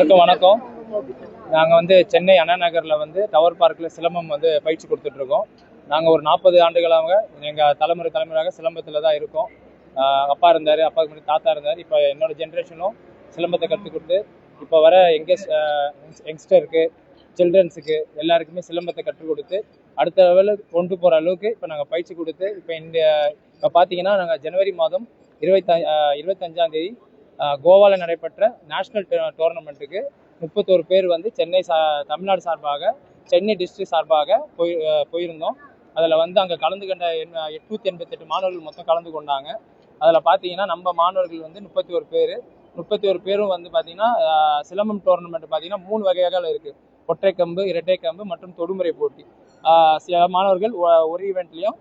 எல்லாருக்கும் வணக்கம். நாங்கள் வந்து சென்னை அண்ணா நகரில் வந்து டவர் பார்க்கில் சிலம்பம் வந்து பயிற்சி கொடுத்துட்ருக்கோம். நாங்கள் ஒரு 40 ஆண்டுகளாக எங்கள் தலைமுறையாக சிலம்பத்தில் தான் இருக்கோம். அப்பா இருந்தார், அப்பாவுக்கு முன்னாடி தாத்தா இருந்தார். இப்போ என்னோடய ஜென்ரேஷனும் சிலம்பத்தை கற்றுக் கொடுத்து இப்போ வர யங்ஸ்டருக்கு, சில்ட்ரன்ஸுக்கு எல்லாருக்குமே சிலம்பத்தை கற்றுக் கொடுத்து அடுத்த லெவலுக்கு கொண்டு போகிற அளவுக்கு இப்போ நாங்கள் பயிற்சி கொடுத்து இப்போ பார்த்தீங்கன்னா நாங்கள் ஜனவரி மாதம் 25ஆம் தேதி கோவாவில் நடைபெற்ற நேஷ்னல் டோர்னமெண்ட்டுக்கு 31 பேர் வந்து தமிழ்நாடு சார்பாக, சென்னை டிஸ்ட்ரிக்ட் சார்பாக போயிருந்தோம். அதில் வந்து அங்கே கலந்துகொண்ட 888 மாணவர்கள் மொத்தம் கலந்து கொண்டாங்க. அதில் பார்த்தீங்கன்னா நம்ம மாணவர்கள் வந்து 31 பேரும் வந்து பார்த்தீங்கன்னா சிலம்பம் டோர்னமெண்ட் பார்த்தீங்கன்னா 3 வகையாக இருக்குது. ஒற்றை கம்பு, இரட்டை கம்பு மற்றும் தொடுமுறை போட்டி. சில மாணவர்கள் ஒரு ஈவெண்ட்லையும்,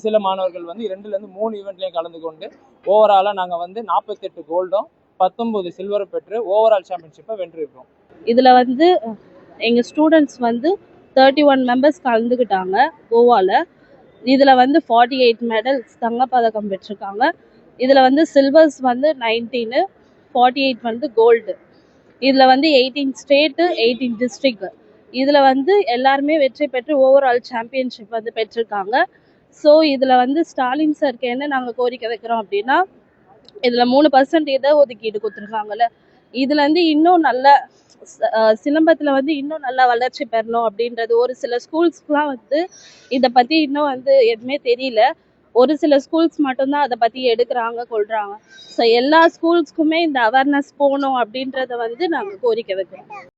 சில மாணவர்கள் வந்து 2லேருந்து 3 ஈவெண்ட்லையும் கலந்து கொண்டு ஓவராலாக நாங்கள் வந்து 48 கோல்டும் 19 சில்வரும் பெற்று ஓவரால் சாம்பியன்ஷிப்பை வென்றிருக்கோம். இதில் வந்து எங்கள் ஸ்டூடெண்ட்ஸ் வந்து 31 மெம்பர்ஸ் கலந்துக்கிட்டாங்க கோவாவில். இதில் வந்து 48 மெடல்ஸ் தங்கப்பதக்கம் பெற்றிருக்காங்க. இதில் வந்து சில்வர்ஸ் வந்து 19, 48 வந்து கோல்டு. இதில் வந்து 18 ஸ்டேட்டு, 18 டிஸ்ட்ரிக்ட். இதில் வந்து எல்லாருமே வெற்றி பெற்று ஓவரால் சாம்பியன்ஷிப் வந்து பெற்றிருக்காங்க. ஸோ இதில் வந்து ஸ்டாலின் சாருக்கு என்ன நாங்கள் கோரிக்கை வைக்கிறோம் அப்படின்னா, இதில் 3% இட ஒதுக்கீடு கொடுத்துருக்காங்கல்ல, இதில் வந்து இன்னும் நல்ல சிலம்பத்தில் வந்து இன்னும் நல்லா வளர்ச்சி பெறணும் அப்படின்றது. ஒரு சில ஸ்கூல்ஸ்க்குலாம் வந்து இதை பற்றி இன்னும் வந்து எதுவுமே தெரியல. ஒரு சில ஸ்கூல்ஸ் மட்டும்தான் அதை பற்றி எடுக்கிறாங்க, கொள்கிறாங்க. ஸோ எல்லா ஸ்கூல்ஸ்க்குமே இந்த அவேர்னஸ் போகணும் அப்படின்றத வந்து நாங்கள் கோரிக்கை வைக்கிறோம்.